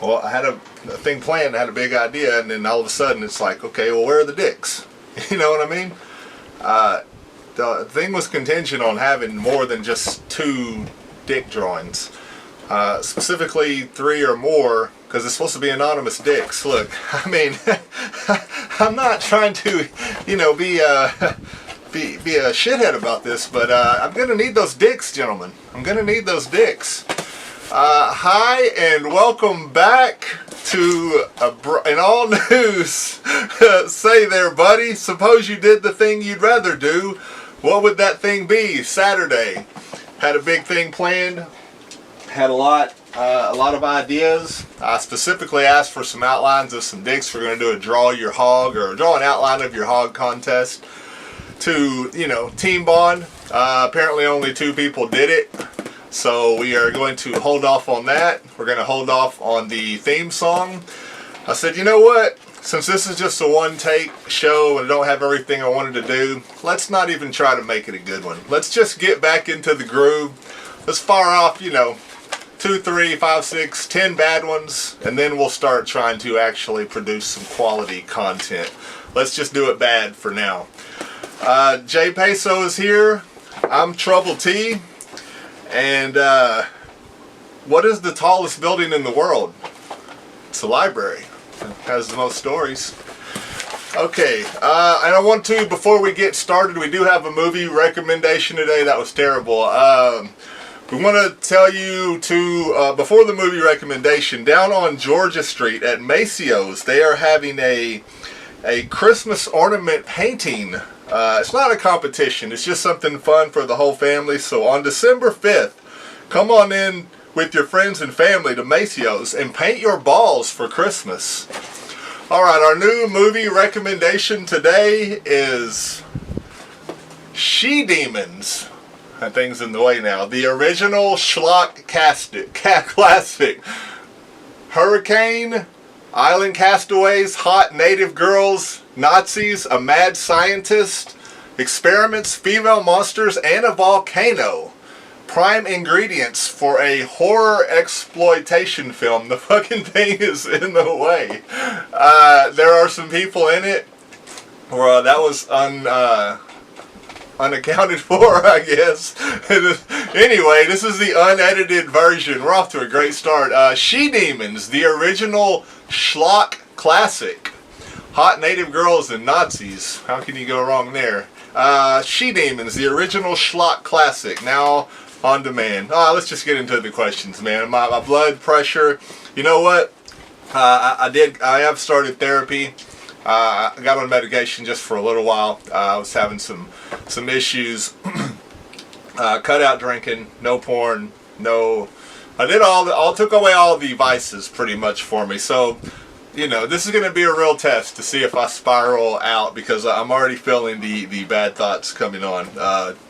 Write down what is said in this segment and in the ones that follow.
Well, I had a thing planned, I had a big idea, and then all of a sudden it's like, okay, well, where are the dicks? You know what I mean? The thing was contingent on having more than just 2 dick drawings. Specifically 3 or more, because it's supposed to be anonymous dicks. Look, I mean, I'm not trying to, you know, be a shithead about this, but I'm gonna need those dicks, gentlemen. I'm gonna need those dicks. Hi and welcome back to an all news. Say there, buddy. Suppose you did the thing you'd rather do. What would that thing be? Saturday. Had a big thing planned. Had a lot of ideas. I specifically asked for some outlines of some dicks. We're going to do a draw your hog, or draw an outline of your hog contest to, you know, team bond. Apparently only 2 people did it, so we are going to hold off on that. We're going to hold off on the theme song. I said, you know what? Since this is just a one-take show and I don't have everything I wanted to do, let's not even try to make it a good one. Let's just get back into the groove. Let's fire off, you know, 2, 3, 5, 6, 10 bad ones, and then we'll start trying to actually produce some quality content. Let's just do it bad for now. Jay Peso is here. I'm Trouble T. And what is the tallest building in the world? It's a library. It has the most stories. Okay, and I want to, before we get started, we do have a movie recommendation today. That was terrible. We want to tell you to, before the movie recommendation, down on Georgia Street at Macio's, they are having a Christmas ornament painting. It's not a competition, it's just something fun for the whole family. So on December 5th, come on in with your friends and family to Macio's and paint your balls for Christmas. Alright, our new movie recommendation today is She-Demons. That thing's in the way now. The original schlock classic. Hurricane, island castaways, hot native girls, Nazis, a mad scientist, experiments, female monsters, and a volcano. Prime ingredients for a horror exploitation film. The fucking thing is in the way. There are some people in it where that was unaccounted for, I guess. Anyway, this is the unedited version. We're off to a great start. She-Demons, the original schlock classic. Hot native girls and Nazis. How can you go wrong there? She-Demons, the original schlock classic. Now on demand. Let's just get into the questions, man. My blood pressure. You know what? I have started therapy. I got on medication just for a little while. I was having some issues. Cut out drinking, no porn, no. I did took away all the vices pretty much for me. So, you know, this is going to be a real test to see if I spiral out, because I'm already feeling the bad thoughts coming on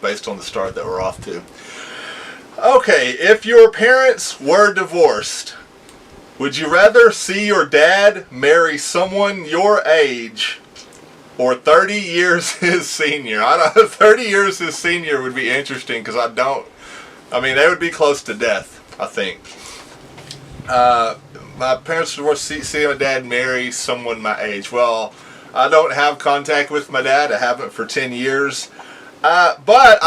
based on the start that we're off to. Okay, if your parents were divorced, would you rather see your dad marry someone your age or 30 years his senior? 30 years his senior would be interesting, because they would be close to death, I think. My parents were divorced, see my dad marry someone my age. Well, I don't have contact with my dad. I haven't for 10 years. But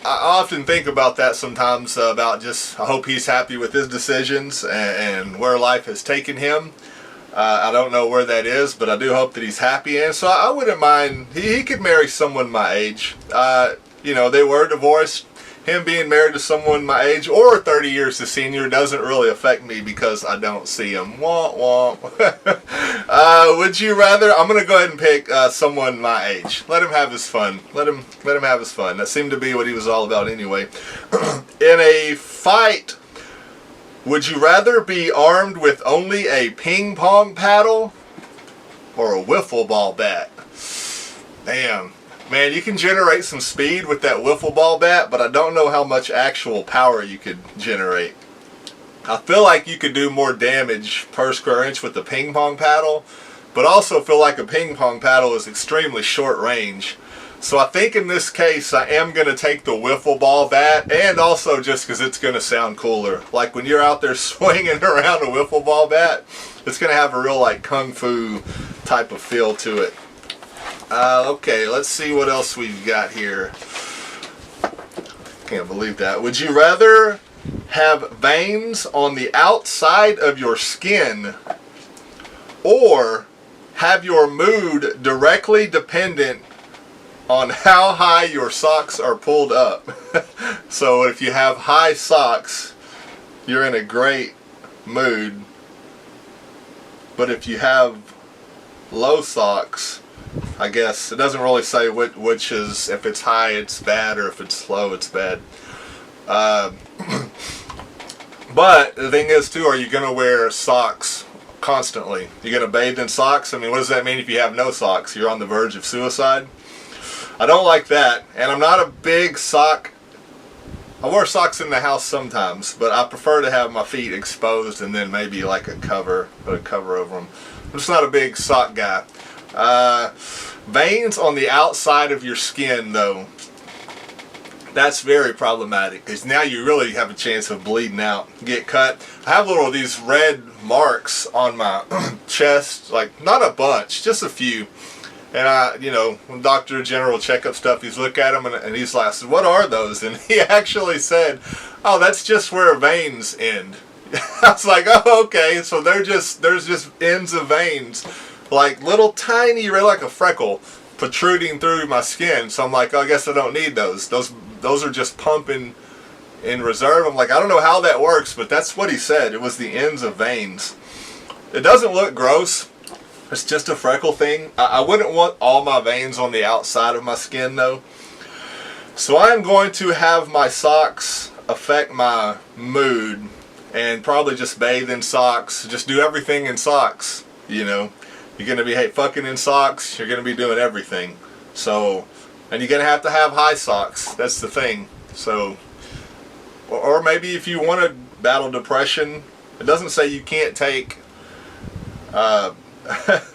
I often think about that sometimes, about just, I hope he's happy with his decisions and where life has taken him. I don't know where that is, but I do hope that he's happy. And so I wouldn't mind, he could marry someone my age. You know, they were divorced. Him being married to someone my age or 30 years his senior doesn't really affect me, because I don't see him. Womp womp. Would you rather? I'm going to go ahead and pick someone my age. Let him have his fun. Let him have his fun. That seemed to be what he was all about anyway. In a fight, would you rather be armed with only a ping pong paddle or a wiffle ball bat? Damn. Man, you can generate some speed with that wiffle ball bat, but I don't know how much actual power you could generate. I feel like you could do more damage per square inch with the ping pong paddle, but also feel like a ping pong paddle is extremely short range. So I think in this case, I am going to take the wiffle ball bat, and also just because it's going to sound cooler. Like when you're out there swinging around a wiffle ball bat, it's going to have a real like kung fu type of feel to it. Okay, let's see what else we've got here. Can't believe that. Would you rather have veins on the outside of your skin, or have your mood directly dependent on how high your socks are pulled up? So if you have high socks, you're in a great mood. But if you have low socks, I guess it doesn't really say which is, if it's high it's bad, or if it's low it's bad. But the thing is too, are you going to wear socks constantly? You're going to bathe in socks? I mean, what does that mean if you have no socks? You're on the verge of suicide? I don't like that, and I'm not a big sock. I wear socks in the house sometimes, but I prefer to have my feet exposed and then maybe like a cover, put a cover over them. I'm just not a big sock guy. Veins on the outside of your skin, though, that's very problematic, because now you really have a chance of bleeding out, get cut. I have little of these red marks on my chest, like not a bunch, just a few. And I, you know, when Dr. General checkup stuff, he's look at them and he's like, I said, what are those? And he actually said, oh, that's just where veins end. I was like, oh, okay. So there's just ends of veins, like little tiny, like a freckle protruding through my skin. So I'm like, oh, I guess I don't need those. Those are just pumping in reserve. I'm like, I don't know how that works, but that's what he said. It was the ends of veins. It doesn't look gross. It's just a freckle thing. I wouldn't want all my veins on the outside of my skin though. So I'm going to have my socks affect my mood, and probably just bathe in socks. Just do everything in socks, you know. You're going to be fucking in socks. You're going to be doing everything. So, and you're going to have high socks. That's the thing. So, or maybe if you want to battle depression, it doesn't say you can't take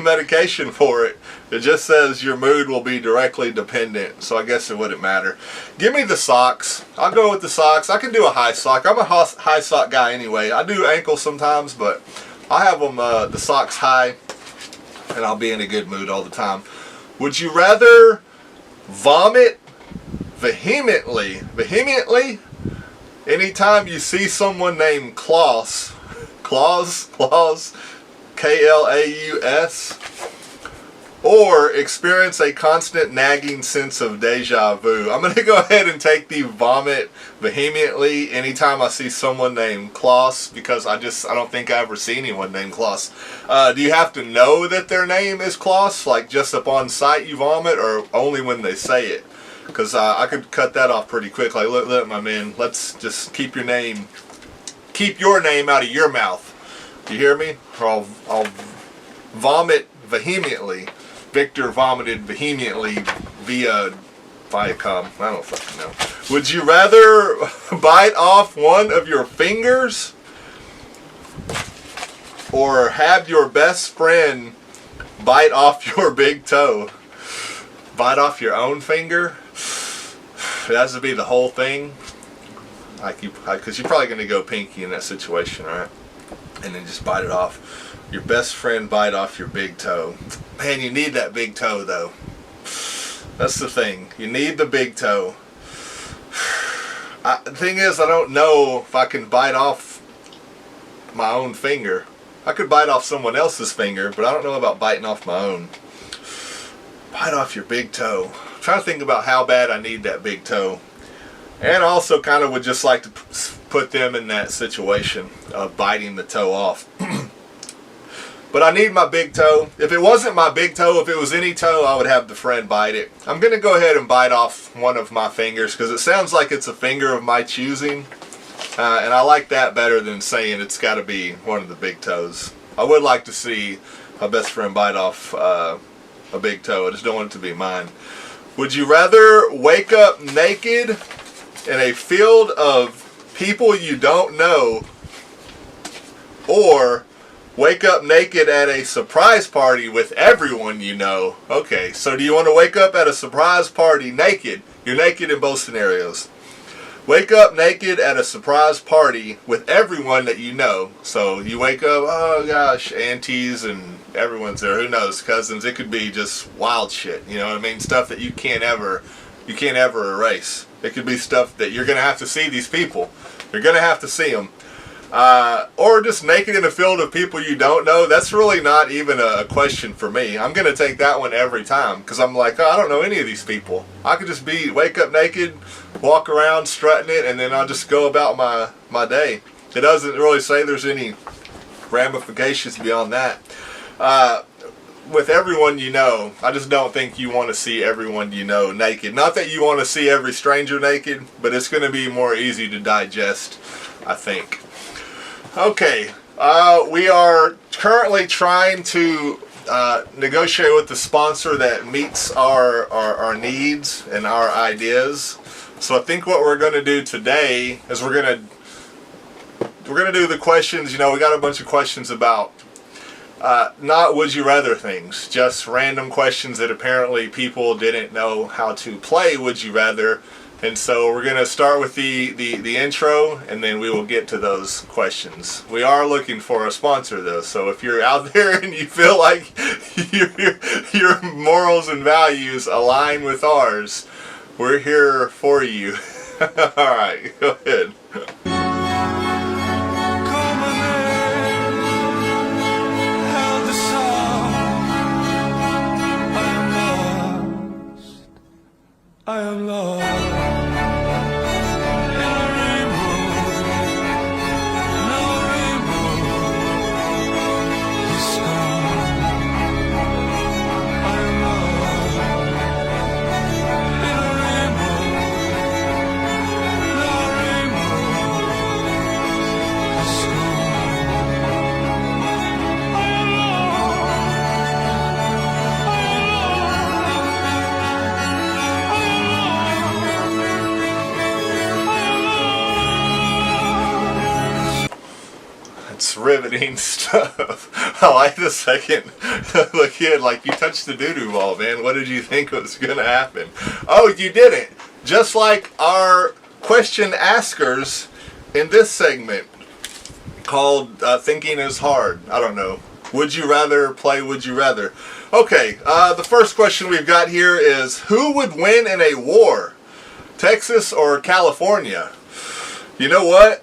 medication for it. It just says your mood will be directly dependent, so I guess it wouldn't matter. Give me the socks. I'll go with the socks. I can do a high sock. I'm a high sock guy anyway. I do ankles sometimes, but I have them the socks high, and I'll be in a good mood all the time. Would you rather vomit vehemently anytime you see someone named Klaus, Klaus, or experience a constant nagging sense of deja vu? I'm going to go ahead and take the vomit vehemently anytime I see someone named Klaus, because I don't think I ever see anyone named Klaus. Do you have to know that their name is Klaus, like just upon sight you vomit, or only when they say it? Because I could cut that off pretty quick. Like, look, my man, let's just keep your name out of your mouth. You hear me? Or I'll vomit vehemently. Victor vomited vehemently via Viacom. I don't fucking know. Would you rather bite off one of your fingers, or have your best friend bite off your big toe? Bite off your own finger? It has to be the whole thing. Because you're probably going to go pinky in that situation, right? And then just bite it off. Your best friend bite off your big toe. Man, you need that big toe though. That's the thing. You need the big toe. The thing is, I don't know if I can bite off my own finger. I could bite off someone else's finger, but I don't know about biting off my own. Bite off your big toe. I'm trying to think about how bad I need that big toe. And I also kind of would just like to put them in that situation of biting the toe off. But I need my big toe. If it wasn't my big toe, if it was any toe, I would have the friend bite it. I'm going to go ahead and bite off one of my fingers, because it sounds like it's a finger of my choosing. And I like that better than saying it's got to be one of the big toes. I would like to see my best friend bite off a big toe. I just don't want it to be mine. Would you rather wake up naked in a field of people you don't know, or Wake up naked at a surprise party with everyone you know. Okay, so do you want to wake up at a surprise party naked? You're naked in both scenarios. Wake up naked at a surprise party with everyone that you know. So you wake up, oh gosh, aunties and everyone's there. Who knows, cousins? It could be just wild shit. You know what I mean? Stuff that you can't ever erase. It could be stuff that you're gonna have to see these people. You're gonna have to see them. Or just naked in a field of people you don't know. That's really not even a question for me. I'm going to take that one every time because I'm like, oh, I don't know any of these people. I could just wake up naked, walk around strutting it, and then I'll just go about my day. It doesn't really say there's any ramifications beyond that. With everyone you know, I just don't think you want to see everyone you know naked. Not that you want to see every stranger naked, but it's going to be more easy to digest, I think. Okay, we are currently trying to negotiate with the sponsor that meets our needs and our ideas. So I think what we're going to do today is we're going to do the questions. You know, we got a bunch of questions about not would you rather things, just random questions that apparently people didn't know how to play would you rather. And so we're going to start with the intro, and then we will get to those questions. We are looking for a sponsor, though, so if you're out there and you feel like your morals and values align with ours, we're here for you. All right, go ahead. I am lost. Riveting stuff. I like the second look here, like you touched the doo-doo ball, man. What did you think was going to happen? Oh, you didn't. Just like our question askers in this segment called Thinking is Hard. I don't know. Would you rather play Would You Rather? Okay, the first question we've got here is who would win in a war? Texas or California? You know what?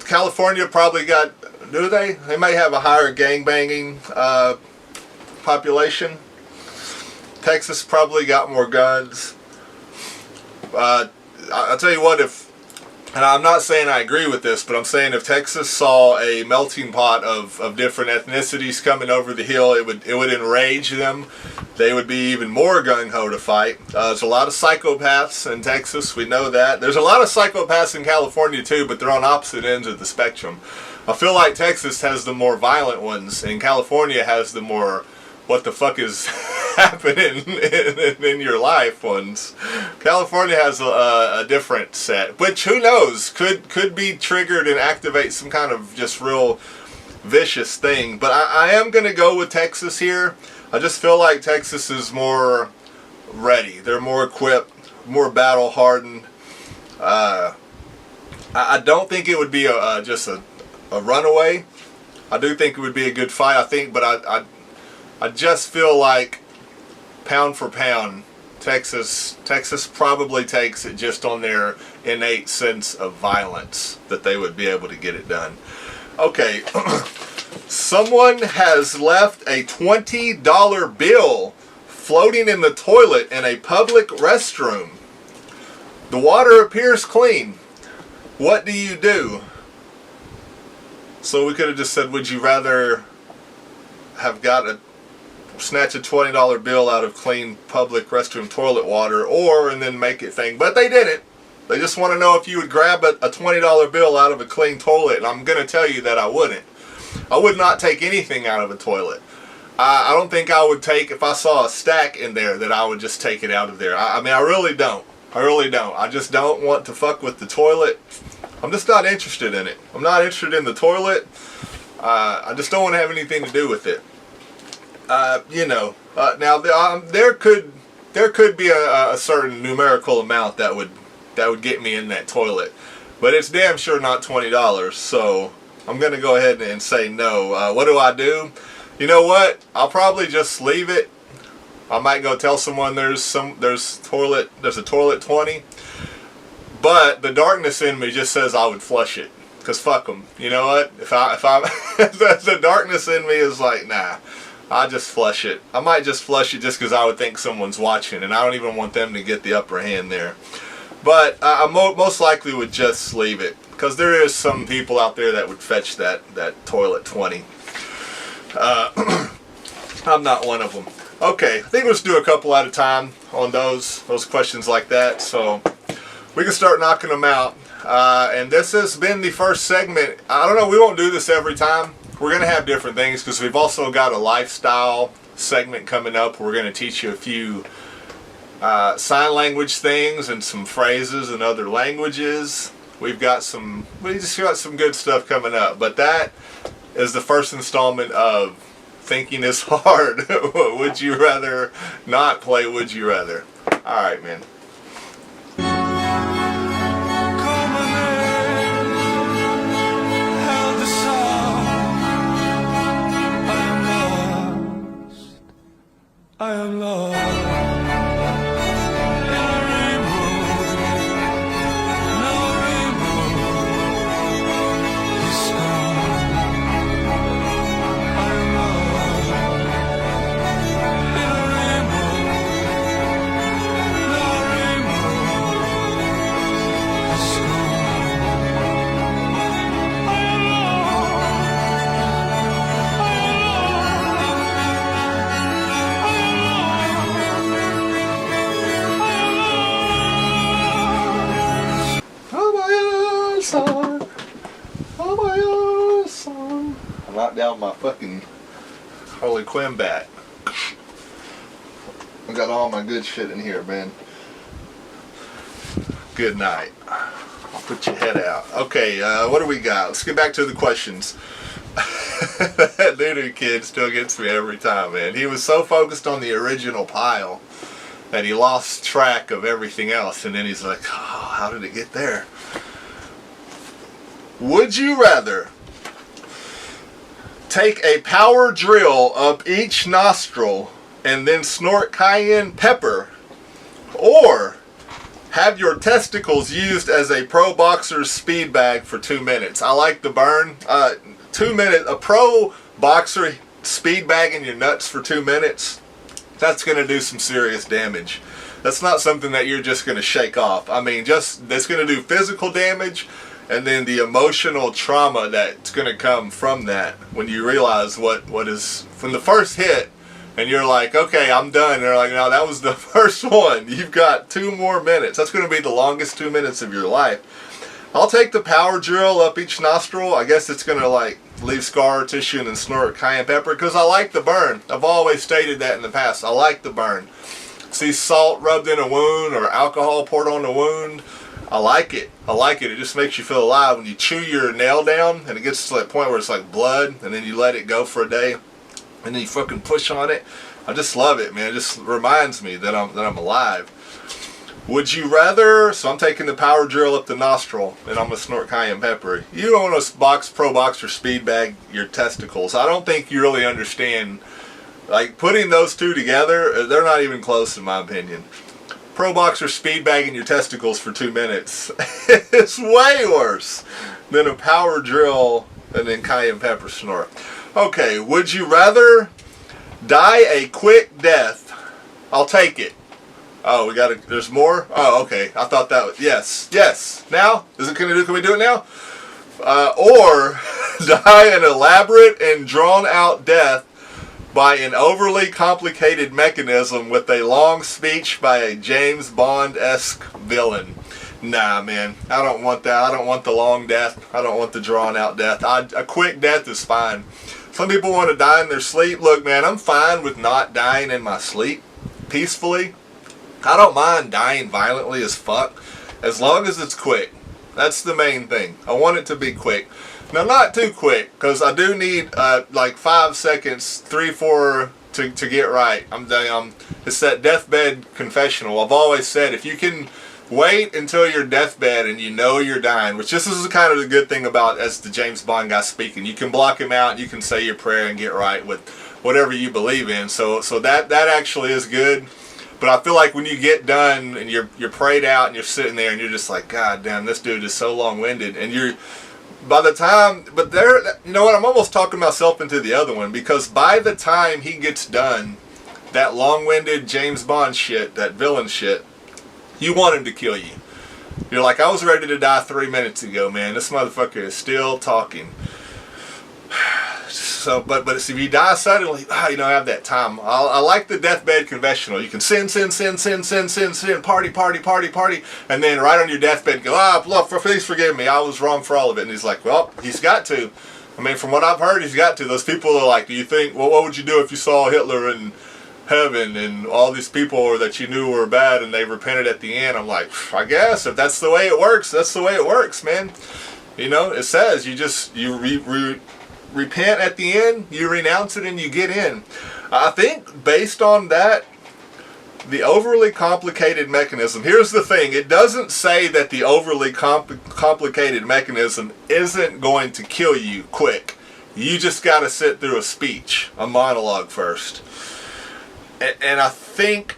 California probably got, do they? They may have a higher gangbanging population. Texas probably got more guns. I'll tell you what, and I'm not saying I agree with this, but I'm saying if Texas saw a melting pot of different ethnicities coming over the hill, it would enrage them. They would be even more gung-ho to fight. There's a lot of psychopaths in Texas, we know that. There's a lot of psychopaths in California too, but they're on opposite ends of the spectrum. I feel like Texas has the more violent ones, and California has the more what the fuck is happening in your life ones. California has a different set, which who knows, could be triggered and activate some kind of just real vicious thing. But I am going to go with Texas here. I just feel like Texas is more ready. They're more equipped, more battle hardened. I don't think it would be just a runaway. I do think it would be a good fight, I think, but I just feel like pound for pound, Texas probably takes it just on their innate sense of violence that they would be able to get it done. Okay, someone has left a $20 bill floating in the toilet in a public restroom. The water appears clean. What do you do? So we could have just said, would you rather have snatch a $20 bill out of clean public restroom toilet water, and then make it thing. But they didn't. They just want to know if you would grab a $20 bill out of a clean toilet, and I'm going to tell you that I wouldn't. I would not take anything out of a toilet. I don't think I would take, if I saw a stack in there, that I would just take it out of there. I mean, I really don't. I just don't want to fuck with the toilet. I'm just not interested in it. I'm not interested in the toilet. I just don't want to have anything to do with it. Now there could be a certain numerical amount that would get me in that toilet, but it's damn sure not $20. So I'm gonna go ahead and say no. What do? You know what? I'll probably just leave it. I might go tell someone there's a toilet 20, but the darkness in me just says I would flush it. Cause fuck them. You know what? If I'm the darkness in me is like, nah, I just flush it. I might just flush it just because I would think someone's watching, and I don't even want them to get the upper hand there. But I most likely would just leave it, because there is some people out there that would fetch that toilet 20. I'm not one of them. Okay, I think let's do a couple at a time on those questions like that, so we can start knocking them out. And this has been the first segment. I don't know, we won't do this every time. We're going to have different things, because we've also got a lifestyle segment coming up. We're going to teach you a few sign language things and some phrases in other languages. We just got some good stuff coming up. But that is the first installment of Thinking is Hard. Would you rather not play Would You Rather? Alright, man. I am lost. I knocked down my fucking Harley Quinn bat. I got all my good shit in here, man. Good night. I'll put your head out. Okay, what do we got? Let's get back to the questions. That Lunar kid still gets me every time, man. He was so focused on the original pile that he lost track of everything else, and then he's like, oh, how did it get there? Would you rather take a power drill up each nostril and then snort cayenne pepper, or have your testicles used as a pro boxer's speed bag for 2 minutes? I like the burn. 2 minutes, a pro boxer speed bagging your nuts for 2 minutes, that's going to do some serious damage. That's not something that you're just going to shake off. I mean, that's going to do physical damage, and then the emotional trauma that's going to come from that when you realize what is from the first hit, and you're like, okay, I'm done. And they're like, no, that was the first one. You've got 2 more minutes. That's going to be the longest 2 minutes of your life. I'll take the power drill up each nostril. I guess it's going to like leave scar tissue and then snort cayenne pepper, because I like the burn. I've always stated that in the past. I like the burn. See salt rubbed in a wound or alcohol poured on the wound, I like it. I like it. It just makes you feel alive. When you chew your nail down and it gets to that point where it's like blood, and then you let it go for a day, and then you fucking push on it. I just love it, man. It just reminds me that I'm alive. Would you rather? So I'm taking the power drill up the nostril, and I'm gonna snort cayenne pepper. You don't want to pro boxer speed bag your testicles. I don't think you really understand. Like, putting those two together, they're not even close in my opinion. Pro boxer speed bagging your testicles for 2 minutes. It's way worse than a power drill and then cayenne pepper snort. Okay, would you rather die a quick death? I'll take it. Oh, there's more? Oh, okay. I thought that was, yes. Now? Can we do it now? Or die an elaborate and drawn out death by an overly complicated mechanism with a long speech by a James Bond-esque villain. Nah, man. I don't want that. I don't want the long death. I don't want the drawn out death. A quick death is fine. Some people want to die in their sleep. Look, man, I'm fine with not dying in my sleep peacefully. I don't mind dying violently as fuck, as long as it's quick. That's the main thing. I want it to be quick. Now, not too quick, because I do need like 5 seconds, 3, 4 to get right. It's that deathbed confessional. I've always said if you can wait until your deathbed and you know you're dying, which this is kind of the good thing about as the James Bond guy speaking. You can block him out, you can say your prayer and get right with whatever you believe in. So that actually is good. But I feel like when you get done and you're prayed out and you're sitting there and you're just like, God damn, this dude is so long-winded, and by the time, but there, you know what, I'm almost talking myself into the other one, because by the time he gets done, that long-winded James Bond shit, that villain shit, you want him to kill you. You're like, I was ready to die 3 minutes ago, man. This motherfucker is still talking. So, but if you die suddenly, I have that time. I like the deathbed confessional. You can sin, party, and then right on your deathbed go, please forgive me. I was wrong for all of it. And he's like, well, he's got to. I mean, from what I've heard, he's got to. Those people are like, do you think, well, what would you do if you saw Hitler in heaven and all these people that you knew were bad and they repented at the end? I'm like, I guess if that's the way it works, that's the way it works, man. It says you repent at the end, you renounce it, and you get in. I think based on that, the overly complicated mechanism, here's the thing, it doesn't say that the overly complicated mechanism isn't going to kill you quick. You just got to sit through a monologue first. And I think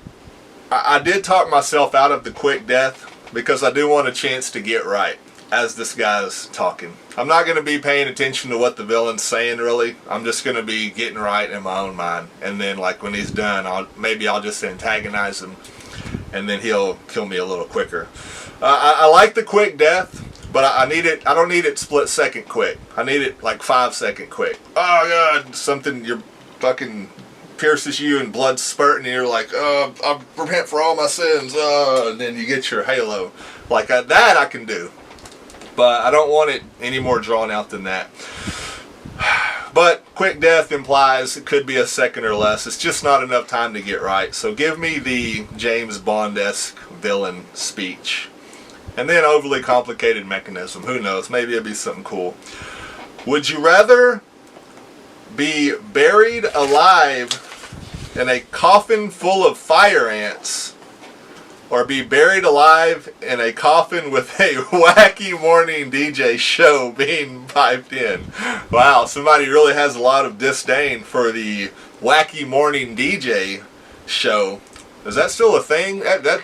I did talk myself out of the quick death because I do want a chance to get right as this guy's talking. I'm not going to be paying attention to what the villain's saying, really. I'm just going to be getting right in my own mind. And then, like, when he's done, I'll just antagonize him, and then he'll kill me a little quicker. I like the quick death, but I don't need it split second quick. I need it like 5 second quick. Oh, God, something you're fucking pierces you and blood's spurting and you're like, I repent for all my sins, and then you get your halo. Like that I can do. But I don't want it any more drawn out than that. But quick death implies it could be a second or less. It's just not enough time to get right. So give me the James Bond-esque villain speech. And then overly complicated mechanism. Who knows? Maybe it'll be something cool. Would you rather be buried alive in a coffin full of fire ants, or be buried alive in a coffin with a wacky morning DJ show being piped in? Wow, somebody really has a lot of disdain for the wacky morning DJ show. Is that still a thing? That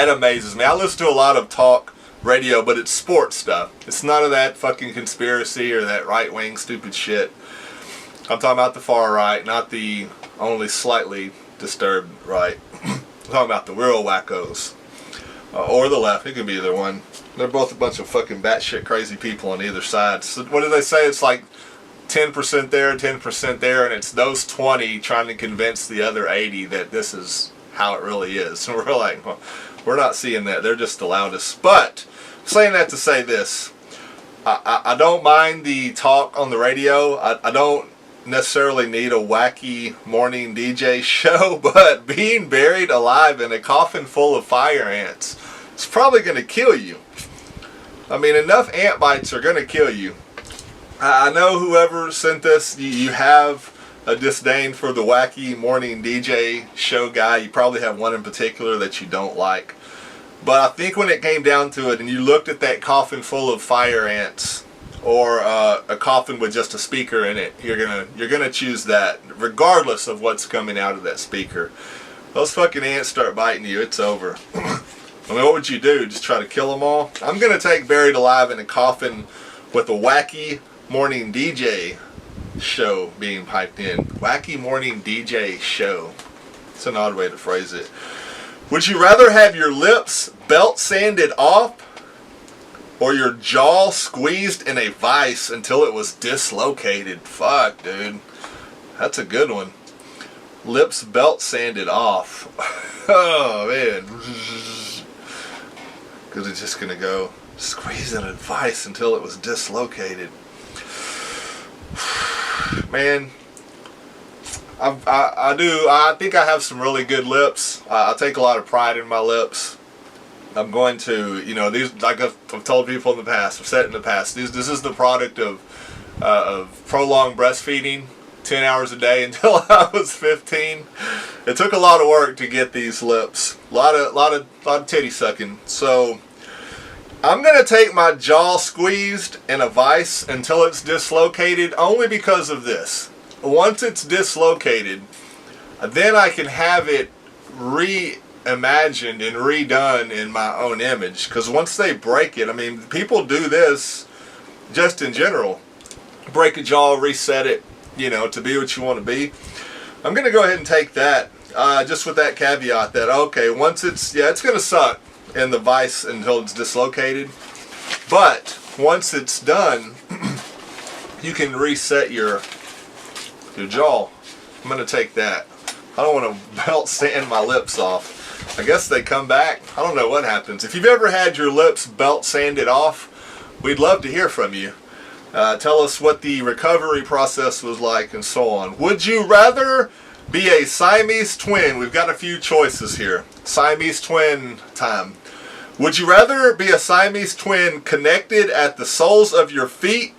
amazes me. I listen to a lot of talk radio, but it's sports stuff. It's none of that fucking conspiracy or that right-wing stupid shit. I'm talking about the far right, not the only slightly disturbed right. I'm talking about the real wackos. Or the left. It could be either one. They're both a bunch of fucking batshit crazy people on either side. So what do they say? It's like 10% there, 10% there, and it's those 20 trying to convince the other 80 that this is how it really is. And we're like, well, we're not seeing that. They're just the loudest. But saying that to say this, I don't mind the talk on the radio. I don't necessarily need a wacky morning DJ show, but being buried alive in a coffin full of fire ants, it's probably going to kill you. I mean, enough ant bites are going to kill you. I know whoever sent this, you have a disdain for the wacky morning DJ show guy. You probably have one in particular that you don't like. But I think when it came down to it and you looked at that coffin full of fire ants, or a coffin with just a speaker in it, you're gonna choose that, regardless of what's coming out of that speaker. Those fucking ants start biting you, it's over. I mean, what would you do? Just try to kill them all? I'm gonna take buried alive in a coffin with a wacky morning DJ show being piped in. Wacky morning DJ show. It's an odd way to phrase it. Would you rather have your lips belt sanded off, or your jaw squeezed in a vice until it was dislocated? Fuck, dude. That's a good one. Lips belt sanded off. Oh, man. Because it's just going to go squeeze in a vice until it was dislocated. Man. I think I have some really good lips. I take a lot of pride in my lips. I'm going to, these, like I've told people in the past, I've said in the past, this is the product of prolonged breastfeeding, 10 hours a day until I was 15. It took a lot of work to get these lips, a lot of titty sucking. So I'm gonna take my jaw squeezed in a vise until it's dislocated, only because of this. Once it's dislocated, then I can have it reimagined and redone in my own image. Because once they break it, I mean, people do this just in general. Break a jaw, reset it, to be what you want to be. I'm going to go ahead and take that, just with that caveat that, okay, once it's going to suck in the vise until it's dislocated. But once it's done, you can reset your jaw. I'm going to take that. I don't want to belt sand my lips off. I guess they come back. I don't know what happens. If you've ever had your lips belt sanded off, we'd love to hear from you. Tell us what the recovery process was like and so on. Would you rather be a Siamese twin? We've got a few choices here. Siamese twin time. Would you rather be a Siamese twin connected at the soles of your feet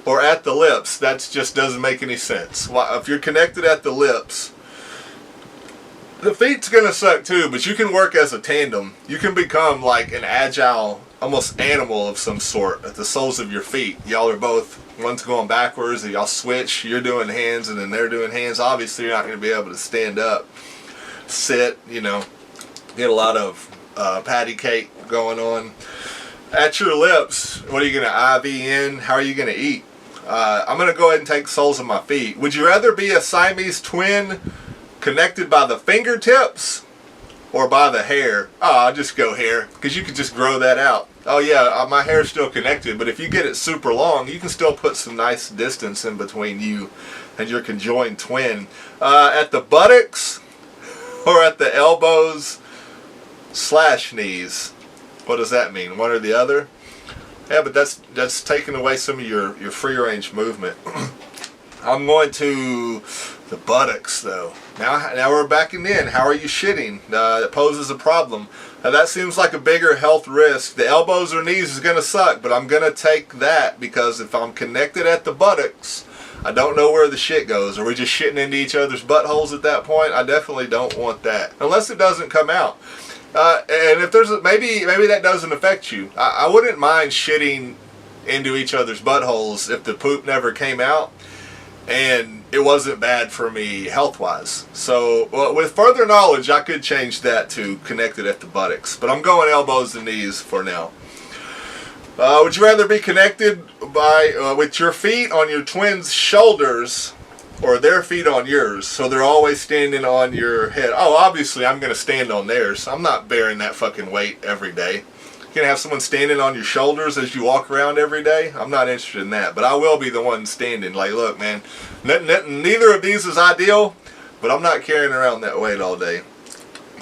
or at the lips? That just doesn't make any sense. If you're connected at the lips, the feet's gonna suck too, but you can work as a tandem. You can become like an agile, almost animal of some sort at the soles of your feet. Y'all are both, one's going backwards and y'all switch. You're doing hands and then they're doing hands. Obviously you're not gonna be able to stand up, sit, get a lot of patty cake going on. At your lips, what are you gonna IV in? How are you gonna eat? I'm gonna go ahead and take soles of my feet. Would you rather be a Siamese twin connected by the fingertips or by the hair? Oh, I'll just go hair, because you could just grow that out. Oh yeah, my hair's still connected, but if you get it super long, you can still put some nice distance in between you and your conjoined twin. At the buttocks or at the elbows / knees? What does that mean? One or the other? Yeah, but that's taking away some of your free range movement. I'm going to the buttocks though. Now we're backing in. How are you shitting? That poses a problem. Now that seems like a bigger health risk. The elbows or knees is going to suck, but I'm going to take that because if I'm connected at the buttocks, I don't know where the shit goes. Are we just shitting into each other's buttholes at that point? I definitely don't want that. Unless it doesn't come out. And if there's maybe that doesn't affect you. I wouldn't mind shitting into each other's buttholes if the poop never came out and it wasn't bad for me health-wise. So with further knowledge, I could change that to connected at the buttocks. But I'm going elbows and knees for now. Would you rather be connected with your feet on your twins' shoulders or their feet on yours, so they're always standing on your head? Oh, obviously I'm going to stand on theirs. I'm not bearing that fucking weight every day. You're going to have someone standing on your shoulders as you walk around every day? I'm not interested in that, but I will be the one standing. Like, look, man, neither of these is ideal, but I'm not carrying around that weight all day.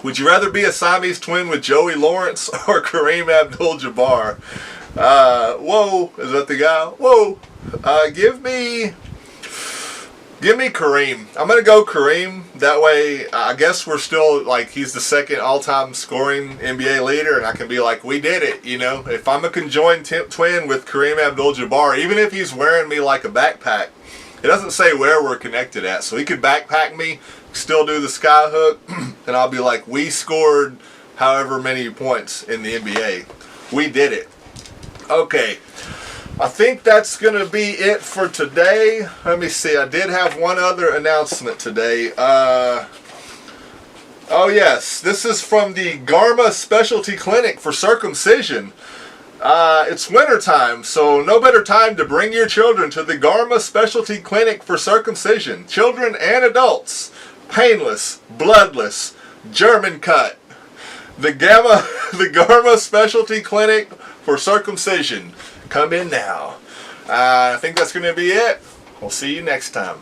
Would you rather be a Siamese twin with Joey Lawrence or Kareem Abdul-Jabbar? Whoa, is that the guy? Whoa, give me Kareem. I'm going to go Kareem. That way, I guess we're still, like, he's the second all-time scoring NBA leader, and I can be like, we did it, If I'm a conjoined twin with Kareem Abdul-Jabbar, even if he's wearing me like a backpack, it doesn't say where we're connected at. So he could backpack me, still do the sky hook, and I'll be like, we scored however many points in the NBA. We did it. Okay. I think that's going to be it for today. Let me see. I did have one other announcement today. Oh, yes. This is from the Garma Specialty Clinic for Circumcision. It's wintertime, so no better time to bring your children to the Garma Specialty Clinic for Circumcision. Children and adults. Painless, bloodless, German cut. The Garma Specialty Clinic for Circumcision. Come in now. I think that's going to be it. We'll see you next time.